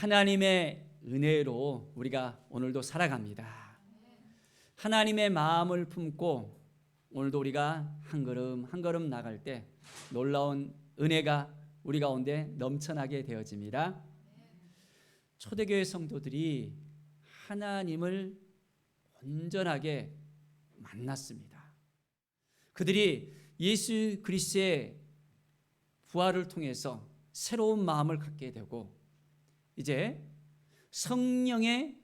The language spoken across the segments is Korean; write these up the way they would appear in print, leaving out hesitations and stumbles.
하나님의 은혜로 우리가 오늘도 살아갑니다. 하나님의 마음을 품고 오늘도 우리가 한 걸음 한 걸음 나갈 때 놀라운 은혜가 우리 가운데 넘쳐나게 되어집니다. 초대교회 성도들이 하나님을 온전하게 만났습니다. 그들이 예수 그리스도의 부활을 통해서 새로운 마음을 갖게 되고 이제 성령의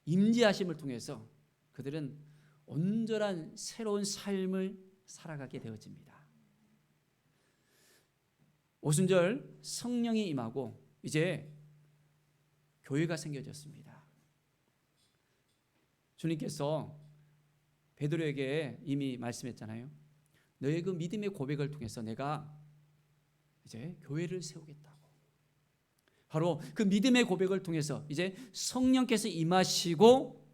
임재하심을 통해서 그들은 온전한 새로운 삶을 살아가게 되어집니다. 오순절 성령이 임하고 이제 교회가 생겨졌습니다. 주님께서 베드로에게 이미 말씀했잖아요. 너의 그 믿음의 고백을 통해서 내가 이제 교회를 세우겠다고. 바로 그 믿음의 고백을 통해서 이제 성령께서 임하시고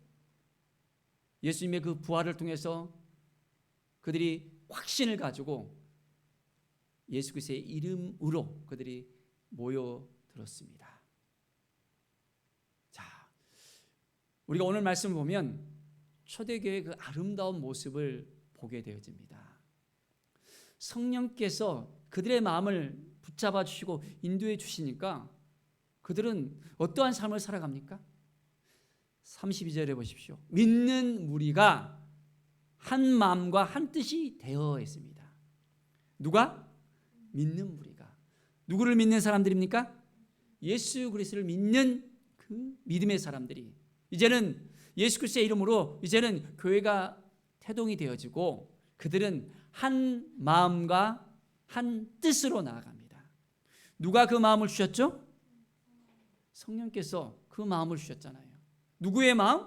예수님의 그 부활을 통해서 그들이 확신을 가지고 예수 그리스도의 이름으로 그들이 모여들었습니다. 자, 우리가 오늘 말씀을 보면 초대교회의 그 아름다운 모습을 보게 되어집니다. 성령께서 그들의 마음을 붙잡아 주시고 인도해 주시니까 그들은 어떠한 삶을 살아갑니까? 32절에 보십시오. 믿는 무리가 한 마음과 한 뜻이 되어 있습니다. 누가? 믿는 무리가. 누구를 믿는 사람들입니까? 예수 그리스도를 믿는 그 믿음의 사람들이 이제는 예수 그리스도의 이름으로 이제는 교회가 태동이 되어지고 그들은 한 마음과 한 뜻으로 나아갑니다. 누가 그 마음을 주셨죠? 성령께서 그 마음을 주셨잖아요. 누구의 마음?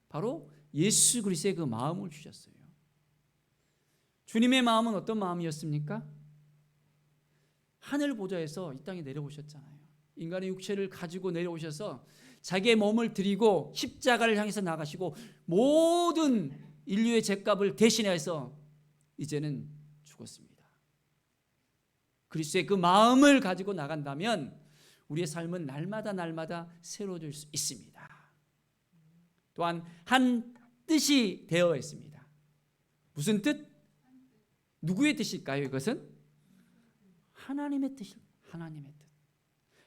바로 예수 그리스도의 그 마음을 주셨어요. 주님의 마음은 어떤 마음이었습니까? 하늘 보좌에서 이 땅에 내려오셨잖아요. 인간의 육체를 가지고 내려오셔서 자기의 몸을 드리고 십자가를 향해서 나가시고 모든 인류의 죄값을 대신해서 이제는 죽었습니다. 그리스도의 그 마음을 가지고 나간다면 우리의 삶은 날마다 새로워질 수 있습니다. 또한 한 뜻이 되어 있습니다. 무슨 뜻? 누구의 뜻일까요? 이것은 하나님의 뜻입니다. 하나님의 뜻.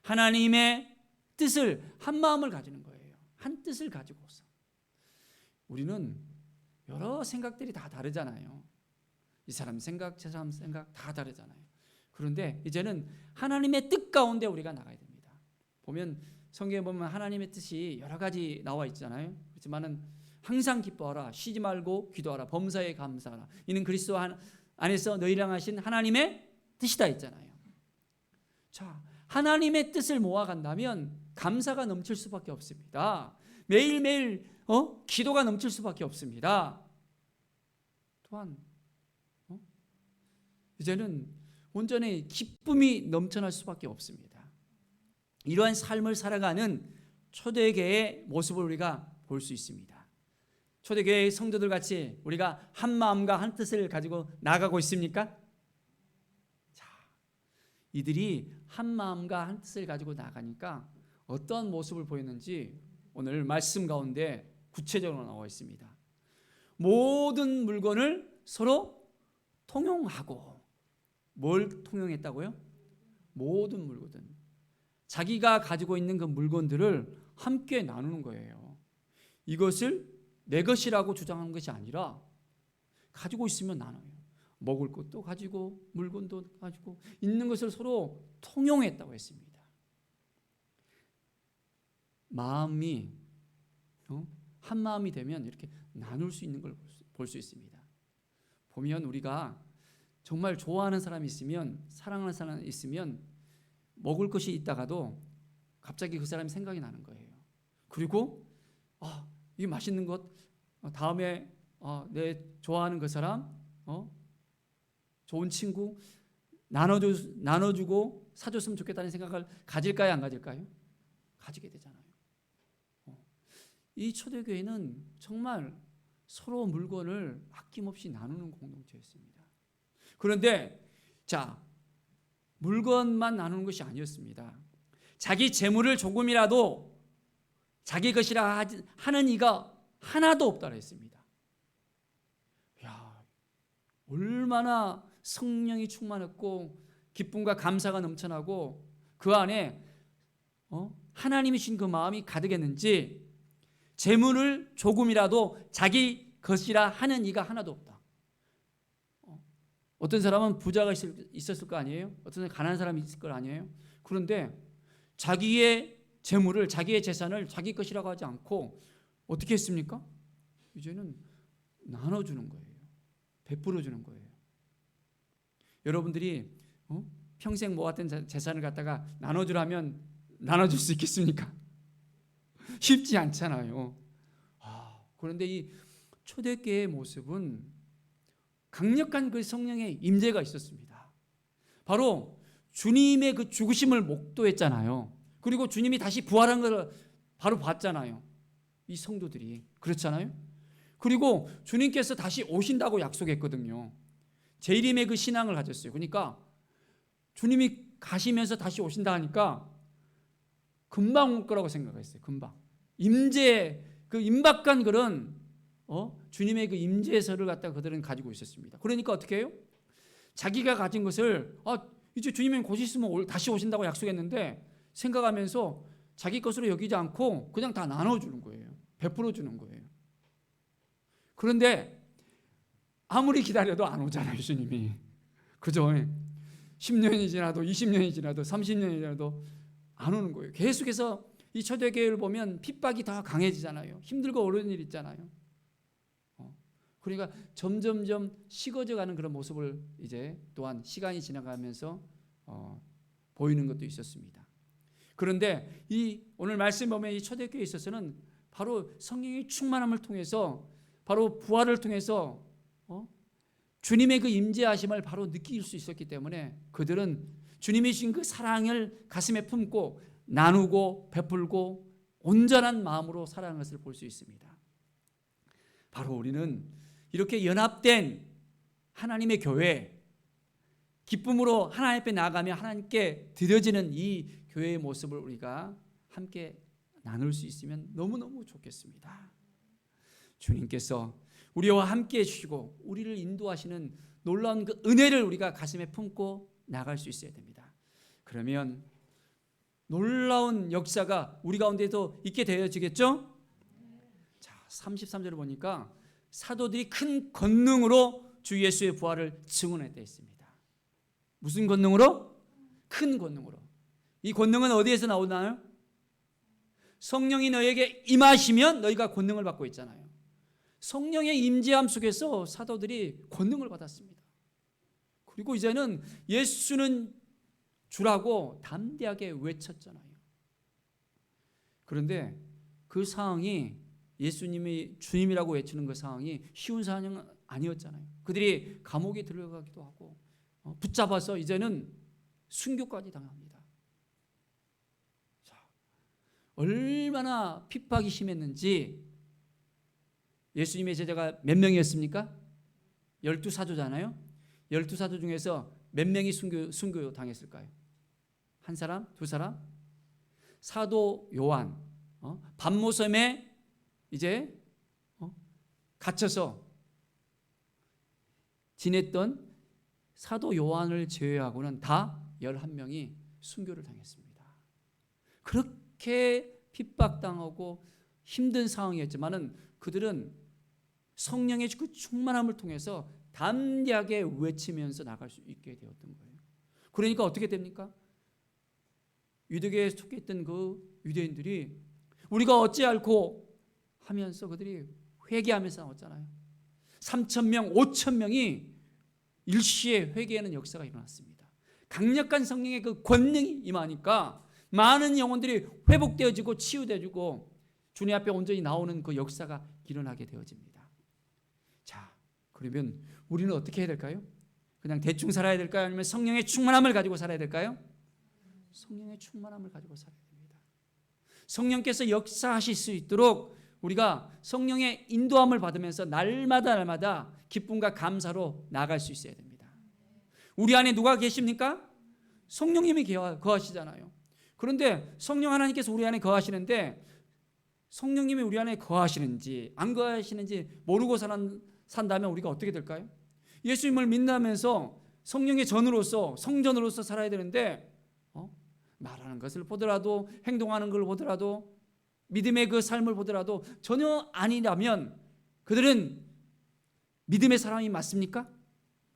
하나님의 뜻을 한 마음을 가지는 거예요. 한 뜻을 가지고서. 우리는 여러 생각들이 다 다르잖아요. 이 사람 생각, 저 사람 생각 다 다르잖아요. 그런데 이제는 하나님의 뜻 가운데 우리가 나가야 됩니다. 보면 성경에 보면 하나님의 뜻이 여러 가지 나와 있잖아요. 그렇지만은 항상 기뻐하라, 쉬지 말고 기도하라, 범사에 감사하라. 이는 그리스도 안에서 너희를 향하신 하나님의 뜻이다 있잖아요. 자, 하나님의 뜻을 모아간다면 감사가 넘칠 수밖에 없습니다. 매일매일 기도가 넘칠 수밖에 없습니다. 또한 이제는 온전히 기쁨이 넘쳐날 수밖에 없습니다. 이러한 삶을 살아가는 초대교회의 모습을 우리가 볼 수 있습니다. 초대교회의 성도들 같이 우리가 한 마음과 한 뜻을 가지고 나가고 있습니까? 자, 이들이 한 마음과 한 뜻을 가지고 나가니까 어떠한 모습을 보였는지 오늘 말씀 가운데 구체적으로 나와 있습니다. 모든 물건을 서로 통용하고. 뭘 통용했다고요? 모든 물건들. 자기가 가지고 있는 그 물건들을 함께 나누는 거예요. 이것을 내 것이라고 주장하는 것이 아니라 가지고 있으면 나눠요. 먹을 것도 가지고 물건도 가지고 있는 것을 서로 통용했다고 했습니다. 마음이 한 마음이 되면 이렇게 나눌 수 있는 걸 볼 수 있습니다. 보면 우리가 정말 좋아하는 사람이 있으면, 사랑하는 사람이 있으면 먹을 것이 있다가도 갑자기 그 사람이 생각이 나는 거예요. 그리고 이게 맛있는 것 다음에 내 좋아하는 그 사람 좋은 친구 나눠주고 사줬으면 좋겠다는 생각을 가질까요? 안 가질까요? 가지게 되잖아요. 이 초대교회는 정말 서로 물건을 아낌없이 나누는 공동체였습니다. 그런데 자, 물건만 나누는 것이 아니었습니다. 자기 재물을 조금이라도 자기 것이라 하는 이가 하나도 없다고 했습니다. 야, 얼마나 성령이 충만했고 기쁨과 감사가 넘쳐나고 그 안에 하나님이 주신 그 마음이 가득했는지 재물을 조금이라도 자기 것이라 하는 이가 하나도 없다. 어떤 사람은 부자가 있었을 거 아니에요? 어떤 사람은 가난한 사람이 있을 거 아니에요? 그런데 자기의 재물을, 자기의 재산을 자기 것이라고 하지 않고 어떻게 했습니까? 이제는 나눠주는 거예요. 베풀어 주는 거예요. 여러분들이 평생 모았던 재산을 갖다가 나눠주라면 나눠줄 수 있겠습니까? 쉽지 않잖아요. 그런데 이 초대교회의 모습은 강력한 그 성령의 임재가 있었습니다. 바로 주님의 그 죽으심을 목도했잖아요. 그리고 주님이 다시 부활한 걸 바로 봤잖아요. 이 성도들이 그렇잖아요. 그리고 주님께서 다시 오신다고 약속했거든요. 재림의 그 신앙을 가졌어요. 그러니까 주님이 가시면서 다시 오신다 하니까 금방 올 거라고 생각했어요. 금방. 임재, 그 임박한 그런 주님의 그 임재서를 갖다가 그들은 가지고 있었습니다. 그러니까 어떻게 해요? 자기가 가진 것을 이제 주님이 곧 있으면 다시 오신다고 약속했는데 생각하면서 자기 것으로 여기지 않고 그냥 다 나눠주는 거예요. 베풀어 주는 거예요. 그런데 아무리 기다려도 안 오잖아요, 주님이. 그죠? 10년이 지나도 20년이 지나도 30년이 지나도 안 오는 거예요. 계속해서 이 초대교회를 보면 핍박이 더 강해지잖아요. 힘들고 어려운 일 있잖아요. 그러니까 점점점 식어져가는 그런 모습을 이제 또한 시간이 지나가면서 보이는 것도 있었습니다. 그런데 이 오늘 말씀 보면 이 초대교회에 있어서는 바로 성령의 충만함을 통해서 바로 부활을 통해서 주님의 그 임재하심을 바로 느낄 수 있었기 때문에 그들은 주님이 주신 그 사랑을 가슴에 품고 나누고 베풀고 온전한 마음으로 살아가는 것을 볼 수 있습니다. 바로 우리는 이렇게 연합된 하나님의 교회, 기쁨으로 하나님 앞에 나아가며 하나님께 드려지는 이 교회의 모습을 우리가 함께 나눌 수 있으면 너무너무 좋겠습니다. 주님께서 우리와 함께 해주시고 우리를 인도하시는 놀라운 그 은혜를 우리가 가슴에 품고 나갈 수 있어야 됩니다. 그러면 놀라운 역사가 우리 가운데도 있게 되어지겠죠? 자, 33절을 보니까 사도들이 큰 권능으로 주 예수의 부활을 증언했다 했습니다. 무슨 권능으로? 큰 권능으로. 이 권능은 어디에서 나오나요? 성령이 너에게 임하시면 너희가 권능을 받고 있잖아요. 성령의 임재함 속에서 사도들이 권능을 받았습니다. 그리고 이제는 예수는 주라고 담대하게 외쳤잖아요. 그런데 그 상황이 예수님이 주님이라고 외치는 그 상황이 쉬운 상황은 아니었잖아요. 그들이 감옥에 들어가기도 하고 붙잡아서 이제는 순교까지 당합니다. 자, 얼마나 핍박이 심했는지. 예수님의 제자가 몇 명이었습니까? 12사도잖아요. 12사도 중에서 몇 명이 순교 당했을까요? 한 사람? 두 사람? 사도 요한, 밤모섬에 이제 갇혀서 지냈던 사도 요한을 제외하고는 다 11명이 순교를 당했습니다. 그렇게 핍박당하고 힘든 상황이었지만은 그들은 성령의 그 충만함을 통해서 담대하게 외치면서 나갈 수 있게 되었던 거예요. 그러니까 어떻게 됩니까? 유대교에 속해 있던 그 유대인들이 우리가 어찌할꼬 하면서 그들이 회개하면서 나왔잖아요. 3,000명, 5,000명이 일시에 회개하는 역사가 일어났습니다. 강력한 성령의 그 권능이 임하니까 많은 영혼들이 회복되어지고 치유되어지고 주님 앞에 온전히 나오는 그 역사가 일어나게 되어집니다. 자, 그러면 우리는 어떻게 해야 될까요? 그냥 대충 살아야 될까요? 아니면 성령의 충만함을 가지고 살아야 될까요? 성령의 충만함을 가지고 살아야 됩니다. 성령께서 역사하실 수 있도록 우리가 성령의 인도함을 받으면서 날마다 기쁨과 감사로 나아갈 수 있어야 됩니다. 우리 안에 누가 계십니까? 성령님이 거하시잖아요. 그런데 성령 하나님께서 우리 안에 거하시는데 성령님이 우리 안에 거하시는지 안 거하시는지 모르고 산다면 우리가 어떻게 될까요? 예수님을 믿나면서 성령의 전으로서 성전으로서 살아야 되는데 말하는 것을 보더라도 행동하는 걸 보더라도 믿음의 그 삶을 보더라도 전혀 아니라면 그들은 믿음의 사람이 맞습니까?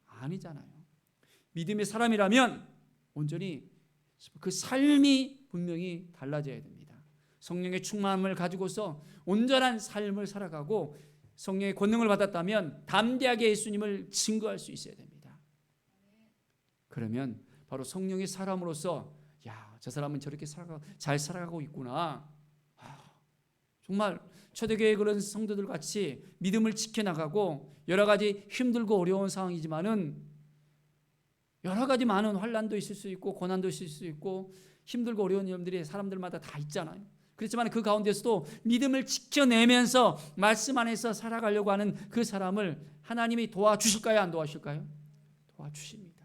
아니잖아요. 믿음의 사람이라면 온전히 그 삶이 분명히 달라져야 됩니다. 성령의 충만함을 가지고서 온전한 삶을 살아가고 성령의 권능을 받았다면 담대하게 예수님을 증거할 수 있어야 됩니다. 그러면 바로 성령의 사람으로서 저 사람은 저렇게 잘 살아가고 있구나. 정말 초대교회 그런 성도들 같이 믿음을 지켜나가고 여러 가지 힘들고 어려운 상황이지만은 여러 가지 많은 환난도 있을 수 있고 고난도 있을 수 있고 힘들고 어려운 일들이 사람들마다 다 있잖아요. 그렇지만 그 가운데서도 믿음을 지켜내면서 말씀 안에서 살아가려고 하는 그 사람을 하나님이 도와주실까요? 안 도와주실까요? 도와주십니다.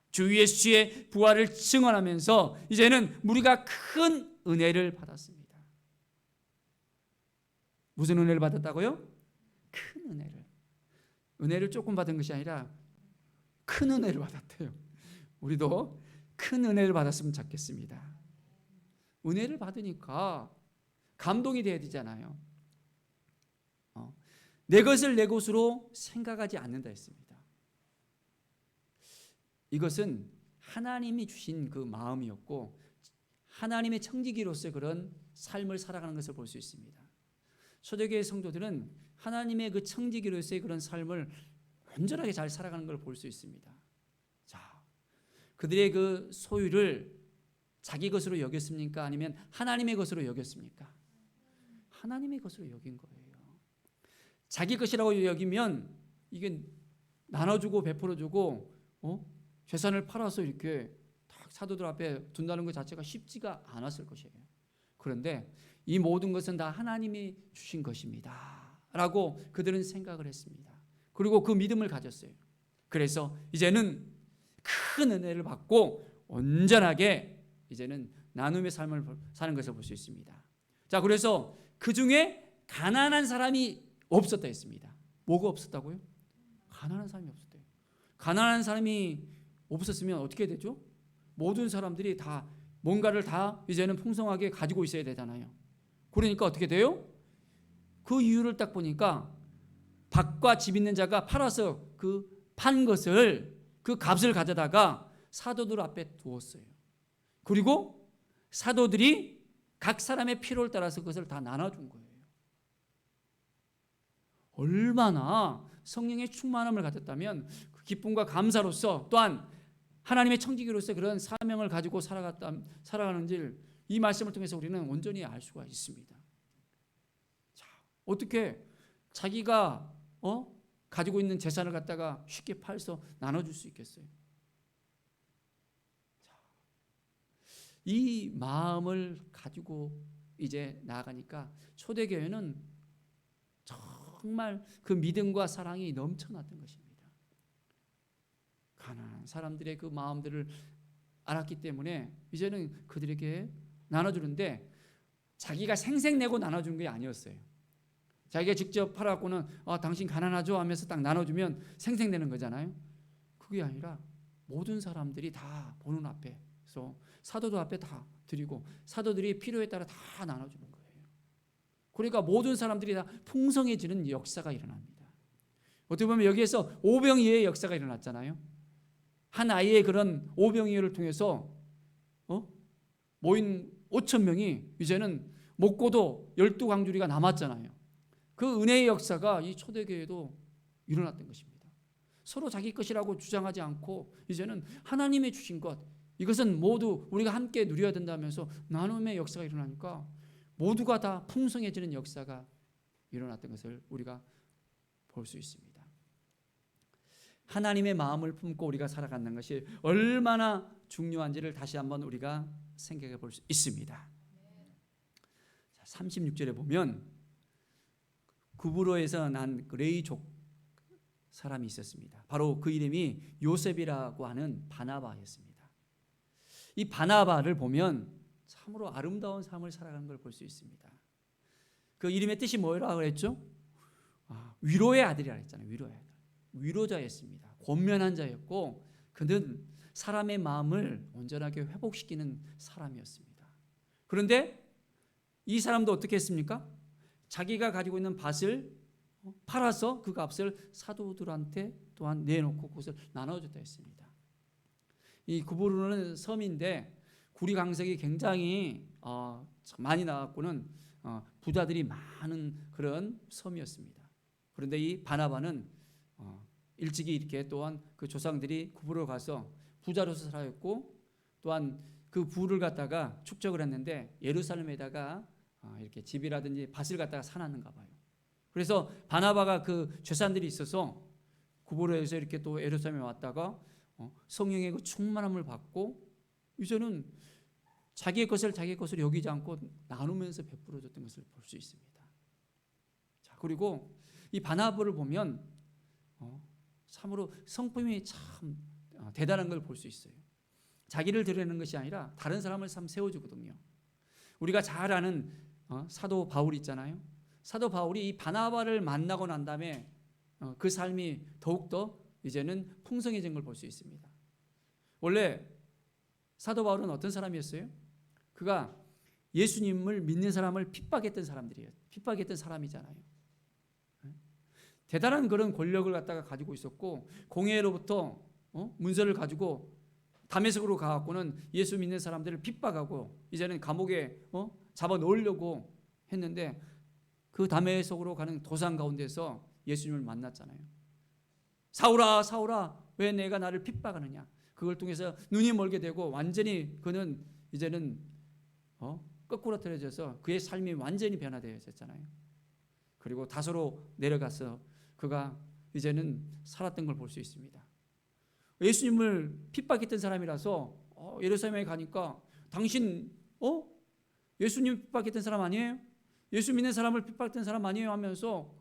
주 예수의 부활을 증언하면서 이제는 우리가 큰 은혜를 받았습니다. 무슨 은혜를 받았다고요? 큰 은혜를. 은혜를 조금 받은 것이 아니라 큰 은혜를 받았대요. 우리도 큰 은혜를 받았으면 좋겠습니다. 은혜를 받으니까 감동이 돼야 되잖아요. 내 것을 내 것으로 생각하지 않는다 했습니다. 이것은 하나님이 주신 그 마음이었고 하나님의 청지기로서의 그런 삶을 살아가는 것을 볼 수 있습니다. 초대교회 성도들은 하나님의 그 청지기로서의 그런 삶을 온전하게 잘 살아가는 걸 볼 수 있습니다. 자, 그들의 그 소유를 자기 것으로 여겼습니까? 아니면 하나님의 것으로 여겼습니까? 하나님의 것으로 여긴 거예요. 자기 것이라고 여기면 이게 나눠주고 베풀어주고 재산을 팔아서 이렇게 딱 사도들 앞에 둔다는 것 자체가 쉽지가 않았을 것이에요. 그런데 이 모든 것은 다 하나님이 주신 것입니다 라고 그들은 생각을 했습니다. 그리고 그 믿음을 가졌어요. 그래서 이제는 큰 은혜를 받고 온전하게 이제는 나눔의 삶을 사는 것을 볼 수 있습니다. 자, 그래서 그 중에 가난한 사람이 없었다 했습니다. 뭐가 없었다고요? 가난한 사람이 없었대요. 가난한 사람이 없었으면 어떻게 되죠? 모든 사람들이 다 뭔가를 다 이제는 풍성하게 가지고 있어야 되잖아요. 그러니까 어떻게 돼요? 그 이유를 딱 보니까 밭과 집 있는 자가 팔아서 그 판 것을 그 값을 가져다가 사도들 앞에 두었어요. 그리고 사도들이 각 사람의 필요를 따라서 그것을 다 나눠준 거예요. 얼마나 성령의 충만함을 가졌다면 그 기쁨과 감사로서 또한 하나님의 청지기로서 그런 사명을 가지고 살아가는지 이 말씀을 통해서 우리는 온전히 알 수가 있습니다. 자, 어떻게 자기가 가지고 있는 재산을 갖다가 쉽게 팔아서 나눠줄 수 있겠어요? 이 마음을 가지고 이제 나아가니까 초대교회는 정말 그 믿음과 사랑이 넘쳐났던 것입니다. 가난한 사람들의 그 마음들을 알았기 때문에 이제는 그들에게 나눠주는데 자기가 생색내고 나눠주는 게 아니었어요. 자기가 직접 팔아갖고는 당신 가난하죠 하면서 딱 나눠주면 생색내는 거잖아요. 그게 아니라 모든 사람들이 다 보는 앞에서 사도들 앞에 다 드리고 사도들이 필요에 따라 다 나눠주는 거예요. 그러니까 모든 사람들이 다 풍성해지는 역사가 일어납니다. 어떻게 보면 여기에서 오병이어의 역사가 일어났잖아요. 한 아이의 그런 오병이어를 통해서 모인 5천 명이 이제는 먹고도 12광주리가 남았잖아요. 그 은혜의 역사가 이 초대교회도 일어났던 것입니다. 서로 자기 것이라고 주장하지 않고 이제는 하나님의 주신 것, 이것은 모두 우리가 함께 누려야 된다면서 나눔의 역사가 일어나니까 모두가 다 풍성해지는 역사가 일어났던 것을 우리가 볼 수 있습니다. 하나님의 마음을 품고 우리가 살아가는 것이 얼마나 중요한지를 다시 한번 우리가 생각해 볼 수 있습니다. 36절에 보면 구브로에서 난 레이족 사람이 있었습니다. 바로 그 이름이 요셉이라고 하는 바나바였습니다. 이 바나바를 보면 참으로 아름다운 삶을 살아가는 걸 볼 수 있습니다. 그 이름의 뜻이 뭐라고 그랬죠? 위로의 아들이라 했잖아요. 위로의 아들. 위로자였습니다. 권면한 자였고 그는 사람의 마음을 온전하게 회복시키는 사람이었습니다. 그런데 이 사람도 어떻게 했습니까? 자기가 가지고 있는 밭을 팔아서 그 값을 사도들한테 또한 내놓고 그것을 나눠줬다 했습니다. 이 구부르는 섬인데 구리 강석이 굉장히 많이 나왔고는 부자들이 많은 그런 섬이었습니다. 그런데 이 바나바는 일찍이 이렇게 또한 그 조상들이 구부러 가서 부자로서 살았고 또한 그 부를 갖다가 축적을 했는데 예루살렘에다가 이렇게 집이라든지 밭을 갖다가 사놨는가 봐요. 그래서 바나바가 그 재산들이 있어서 구부로에서 이렇게 또 예루살렘에 왔다가 성령의 그 충만함을 받고 이제는 자기의 것을 여기지 않고 나누면서 베풀어 줬던 것을 볼 수 있습니다. 자, 그리고 이 바나바를 보면 참으로 성품이 참 대단한 걸 볼 수 있어요. 자기를 드러내는 것이 아니라 다른 사람을 참 세워주거든요. 우리가 잘 아는 사도 바울 있잖아요. 사도 바울이 이 바나바를 만나고 난 다음에 그 삶이 더욱더 이제는 풍성해진 걸 볼 수 있습니다. 원래 사도 바울은 어떤 사람이었어요? 그가 예수님을 믿는 사람을 핍박했던 사람들이에요. 핍박했던 사람이잖아요. 대단한 그런 권력을 갖다가 가지고 있었고 공회로부터 문서를 가지고 다메섹으로 가갖고는 예수 믿는 사람들을 핍박하고 이제는 감옥에 잡아 넣으려고 했는데 그 다메섹으로 가는 도상 가운데서 예수님을 만났잖아요. 사울아 사울아 왜 내가 나를 핍박하느냐. 그걸 통해서 눈이 멀게 되고 완전히 그는 이제는 거꾸로 틀어져서 그의 삶이 완전히 변화되어졌잖아요. 그리고 다소로 내려가서 그가 이제는 살았던 걸 볼 수 있습니다. 예수님을 핍박했던 사람이라서 예루살렘에 가니까 당신 예수님 핍박했던 사람 아니에요? 예수 믿는 사람을 핍박했던 사람 아니에요? 하면서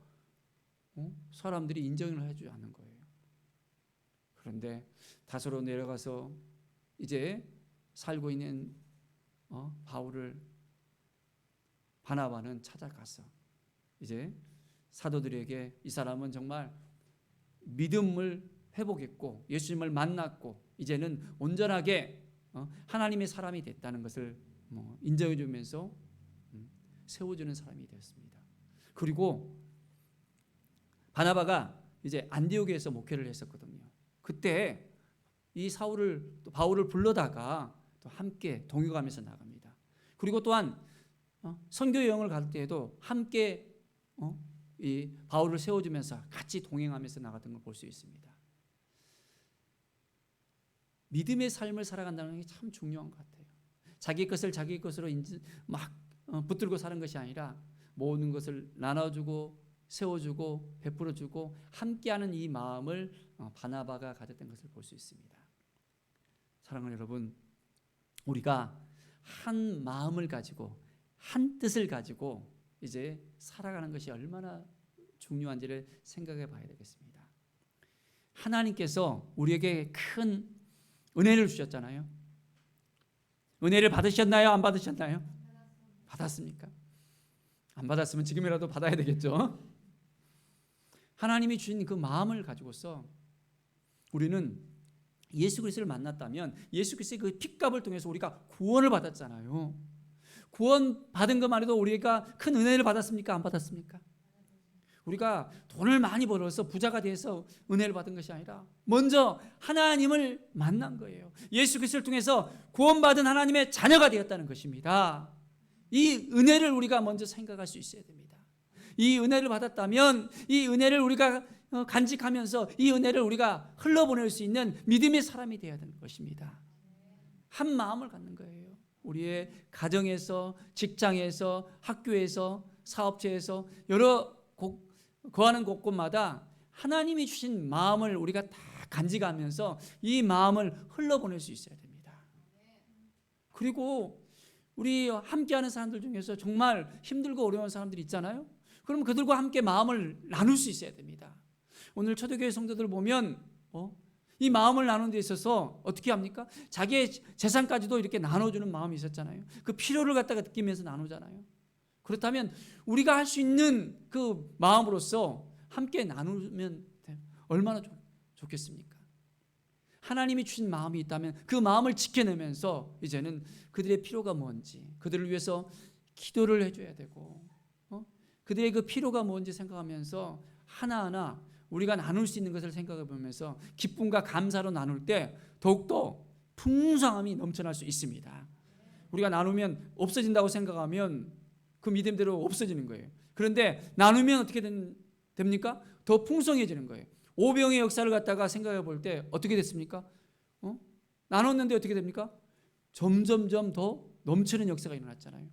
사람들이 인정을 해주지 않는 거예요. 그런데 다소로 내려가서 이제 살고 있는 바울을 바나바는 찾아가서 이제 사도들에게 이 사람은 정말 믿음을 회복했고 예수님을 만났고 이제는 온전하게 하나님의 사람이 됐다는 것을 인정해 주면서 세워주는 사람이 되었습니다. 그리고 바나바가 이제 안디옥에서 목회를 했었거든요. 그때 이 사울을 또 바울을 불러다가 또 함께 동역하면서 나갑니다. 그리고 또한 선교 여행을 갈 때에도 함께 이 바울을 세워주면서 같이 동행하면서 나갔던 걸 볼 수 있습니다. 믿음의 삶을 살아간다는 게 참 중요한 것 같아요. 자기 것을 자기 것으로 막 붙들고 사는 것이 아니라 모든 것을 나눠주고 세워주고 베풀어주고 함께하는 이 마음을 바나바가 가졌던 것을 볼 수 있습니다. 사랑하는 여러분, 우리가 한 마음을 가지고 한 뜻을 가지고 이제 살아가는 것이 얼마나 중요한지를 생각해 봐야 되겠습니다. 하나님께서 우리에게 큰 은혜를 주셨잖아요. 은혜를 받으셨나요? 안 받으셨나요? 받았습니까? 안 받았으면 지금이라도 받아야 되겠죠. 하나님이 주신 그 마음을 가지고서 우리는 예수 그리스도를 만났다면 예수 그리스도의 그 핏값을 통해서 우리가 구원을 받았잖아요. 구원 받은 것만 해도 우리가 큰 은혜를 받았습니까? 안 받았습니까? 우리가 돈을 많이 벌어서 부자가 돼서 은혜를 받은 것이 아니라 먼저 하나님을 만난 거예요. 예수 그리스도를 통해서 구원받은 하나님의 자녀가 되었다는 것입니다. 이 은혜를 우리가 먼저 생각할 수 있어야 됩니다. 이 은혜를 받았다면 이 은혜를 우리가 간직하면서 이 은혜를 우리가 흘러보낼 수 있는 믿음의 사람이 되어야 되는 것입니다. 한 마음을 갖는 거예요. 우리의 가정에서, 직장에서, 학교에서, 사업체에서 여러 거하는 곳곳마다 하나님이 주신 마음을 우리가 다 간직하면서 이 마음을 흘러보낼 수 있어야 됩니다. 그리고 우리 함께하는 사람들 중에서 정말 힘들고 어려운 사람들 있잖아요. 그럼 그들과 함께 마음을 나눌 수 있어야 됩니다. 오늘 초대교회 성도들 보면 이 마음을 나누는 데 있어서 어떻게 합니까? 자기의 재산까지도 이렇게 나눠주는 마음이 있었잖아요. 그 필요를 갖다가 느끼면서 나누잖아요. 그렇다면 우리가 할 수 있는 그 마음으로서 함께 나누면 얼마나 좋겠습니까? 하나님이 주신 마음이 있다면 그 마음을 지켜내면서 이제는 그들의 필요가 뭔지, 그들을 위해서 기도를 해줘야 되고, 그들의 그 필요가 뭔지 생각하면서 하나하나 우리가 나눌 수 있는 것을 생각해 보면서 기쁨과 감사로 나눌 때 더욱더 풍성함이 넘쳐날 수 있습니다. 우리가 나누면 없어진다고 생각하면 그 믿음대로 없어지는 거예요. 그런데 나누면 어떻게 됩니까? 더 풍성해지는 거예요. 오병의 역사를 갖다가 생각해 볼 때 어떻게 됐습니까? 나눴는데 어떻게 됩니까? 점점점 더 넘치는 역사가 일어났잖아요.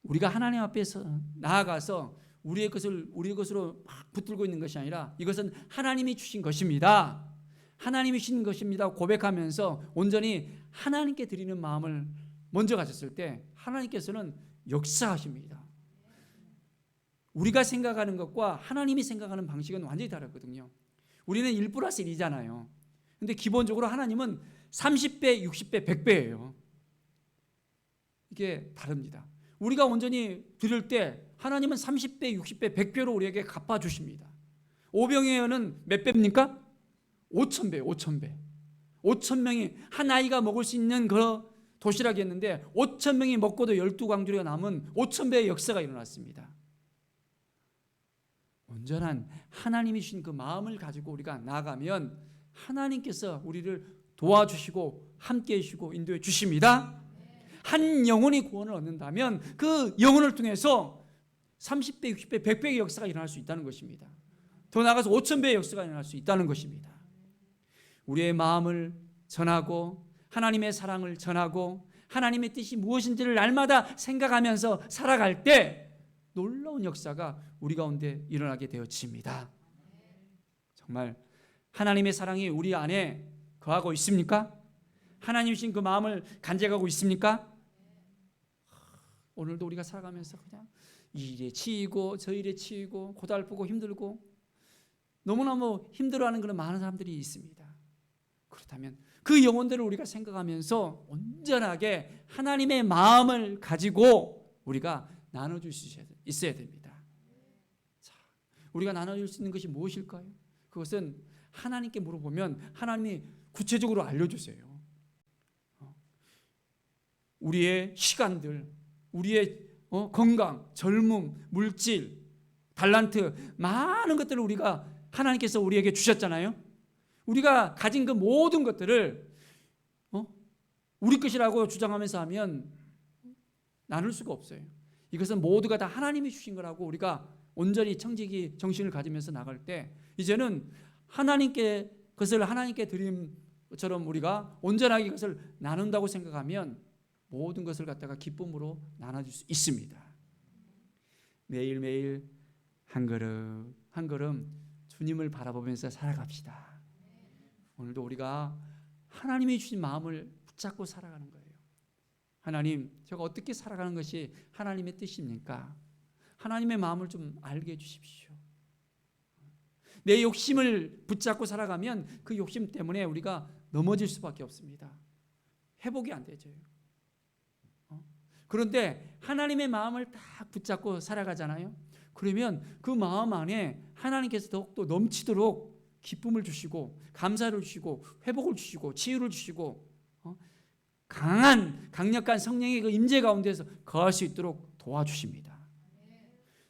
우리가 하나님 앞에서 나아가서 우리의 것으로 막 붙들고 있는 것이 아니라 이것은 하나님이 주신 것입니다. 하나님이 주신 것입니다. 고백하면서 온전히 하나님께 드리는 마음을 먼저 가졌을 때 하나님께서는 역사하십니다. 우리가 생각하는 것과 하나님이 생각하는 방식은 완전히 다르거든요. 우리는 1+1이잖아요. 근데 기본적으로 하나님은 30배, 60배, 100배예요. 이게 다릅니다. 우리가 온전히 드릴 때 하나님은 30배, 60배, 100배로 우리에게 갚아주십니다. 오병이어 연은 몇 배입니까? 5,000배, 5,000배. 5,000명이 한 아이가 먹을 수 있는 그 도시락이었는데 5,000명이 먹고도 12광주리가 남은 5,000배의 역사가 일어났습니다. 온전한 하나님이 주신 그 마음을 가지고 우리가 나아가면 하나님께서 우리를 도와주시고 함께해 주시고 인도해 주십니다. 한 영혼이 구원을 얻는다면 그 영혼을 통해서 30배, 60배, 100배의 역사가 일어날 수 있다는 것입니다. 더 나아가서 5,000배의 역사가 일어날 수 있다는 것입니다. 우리의 마음을 전하고 하나님의 사랑을 전하고 하나님의 뜻이 무엇인지를 날마다 생각하면서 살아갈 때 놀라운 역사가 우리 가운데 일어나게 되어집니다. 정말 하나님의 사랑이 우리 안에 거하고 있습니까? 하나님 주신 그 마음을 간직하고 있습니까? 오늘도 우리가 살아가면서 그냥 이 일에 치이고 저 일에 치이고 고달프고 힘들고 너무너무 힘들어하는 그런 많은 사람들이 있습니다. 그렇다면 그 영혼들을 우리가 생각하면서 온전하게 하나님의 마음을 가지고 우리가 나눠줄 수 있어야 됩니다. 자, 우리가 나눠줄 수 있는 것이 무엇일까요? 그것은 하나님께 물어보면 하나님이 구체적으로 알려주세요. 우리의 시간들, 우리의 건강, 젊음, 물질, 달란트, 많은 것들을 우리가 하나님께서 우리에게 주셨잖아요. 우리가 가진 그 모든 것들을 우리 것이라고 주장하면서 하면 나눌 수가 없어요. 이것은 모두가 다 하나님이 주신 거라고 우리가 온전히 청지기 정신을 가지면서 나갈 때 이제는 하나님께 그것을 하나님께 드린 것처럼 우리가 온전하게 그것을 나눈다고 생각하면 모든 것을 갖다가 기쁨으로 나눠줄 수 있습니다. 매일매일 한 걸음 한 걸음 주님을 바라보면서 살아갑시다. 오늘도 우리가 하나님이 주신 마음을 붙잡고 살아가는 거예요. 하나님, 제가 어떻게 살아가는 것이 하나님의 뜻입니까? 하나님의 마음을 좀 알게 해주십시오. 내 욕심을 붙잡고 살아가면 그 욕심 때문에 우리가 넘어질 수밖에 없습니다. 회복이 안 되죠. 그런데 하나님의 마음을 딱 붙잡고 살아가잖아요. 그러면 그 마음 안에 하나님께서 더욱더 넘치도록 기쁨을 주시고 감사를 주시고 회복을 주시고 치유를 주시고 강력한 성령의 그 임재 가운데서 거할 수 있도록 도와주십니다.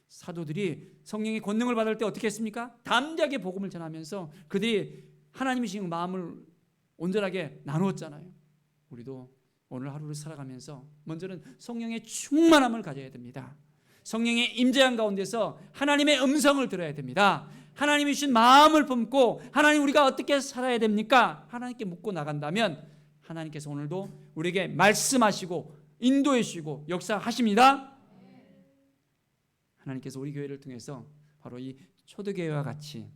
사도들이 성령의 권능을 받을 때 어떻게 했습니까? 담대하게 복음을 전하면서 그들이 하나님이 주신 마음을 온전하게 나누었잖아요. 우리도 오늘 하루를 살아가면서 먼저는 성령의 충만함을 가져야 됩니다. 성령의 임재한 가운데서 하나님의 음성을 들어야 됩니다. 하나님이 주신 마음을 품고 하나님 우리가 어떻게 살아야 됩니까? 하나님께 묻고 나간다면 하나님께서 오늘도 우리에게 말씀하시고 인도해 주시고 역사하십니다. 하나님께서 우리 교회를 통해서 바로 이 초대교회와 같이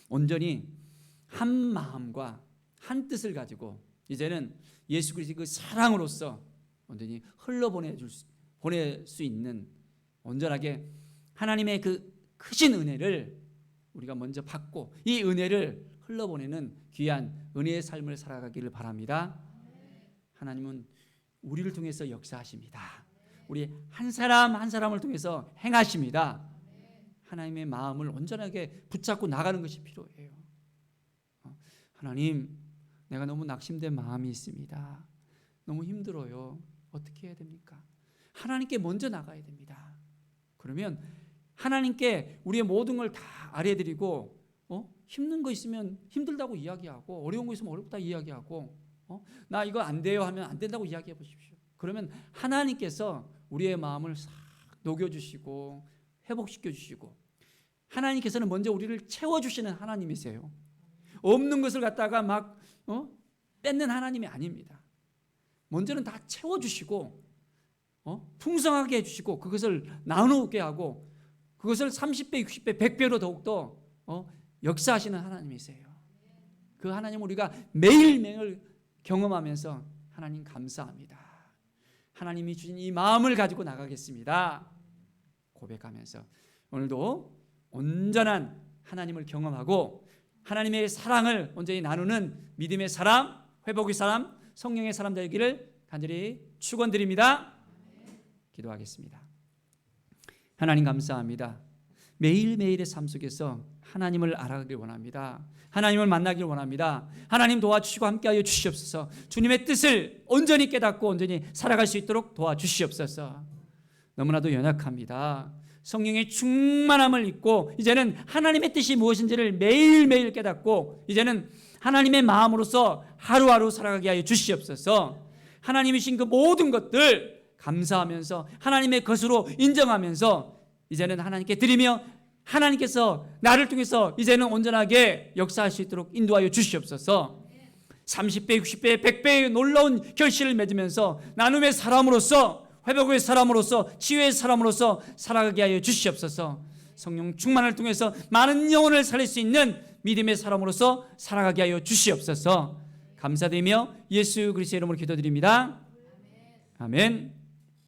온전히 한 마음과 한 뜻을 가지고 이제는 예수 그리스도의 그 사랑으로서 온전히 흘러보낼 수 있는 온전하게 하나님의 그 크신 은혜를 우리가 먼저 받고 이 은혜를 흘러보내는 귀한 은혜의 삶을 살아가기를 바랍니다. 하나님은 우리를 통해서 역사하십니다. 우리 한 사람 한 사람을 통해서 행하십니다. 하나님의 마음을 온전하게 붙잡고 나가는 것이 필요해요. 하나님, 내가 너무 낙심된 마음이 있습니다. 너무 힘들어요. 어떻게 해야 됩니까? 하나님께 먼저 나가야 됩니다. 그러면 하나님께 우리의 모든 걸 다 아뢰드리고 힘든 거 있으면 힘들다고 이야기하고 어려운 거 있으면 어렵다 이야기하고 나 이거 안 돼요 하면 안 된다고 이야기해 보십시오. 그러면 하나님께서 우리의 마음을 싹 녹여주시고 회복시켜주시고 하나님께서는 먼저 우리를 채워주시는 하나님이세요. 없는 것을 갖다가 막 뺏는 하나님이 아닙니다. 먼저는 다 채워주시고 풍성하게 해주시고 그것을 나누게 하고 그것을 30배, 60배, 100배로 더욱더 역사하시는 하나님이세요. 그 하나님 우리가 매일매일 경험하면서 하나님 감사합니다. 하나님이 주신 이 마음을 가지고 나가겠습니다. 고백하면서 오늘도 온전한 하나님을 경험하고 하나님의 사랑을 온전히 나누는 믿음의 사람, 회복의 사람, 성령의 사람 되기를 간절히 축원드립니다. 기도하겠습니다. 하나님 감사합니다. 매일매일의 삶 속에서 하나님을 알아가길 원합니다. 하나님을 만나길 원합니다. 하나님 도와주시고 함께하여 주시옵소서. 주님의 뜻을 온전히 깨닫고 온전히 살아갈 수 있도록 도와주시옵소서. 너무나도 연약합니다. 성령의 충만함을 입고 이제는 하나님의 뜻이 무엇인지를 매일매일 깨닫고 이제는 하나님의 마음으로서 하루하루 살아가게 하여 주시옵소서. 하나님이신 그 모든 것들 감사하면서 하나님의 것으로 인정하면서 이제는 하나님께 드리며 하나님께서 나를 통해서 이제는 온전하게 역사할 수 있도록 인도하여 주시옵소서. 30배, 60배, 100배의 놀라운 결실을 맺으면서 나눔의 사람으로서 회복의 사람으로서 치유의 사람으로서 살아가게 하여 주시옵소서. 성령 충만을 통해서 많은 영혼을 살릴 수 있는 믿음의 사람으로서 살아가게 하여 주시옵소서. 감사드리며 예수 그리스도의 이름으로 기도드립니다. 아멘.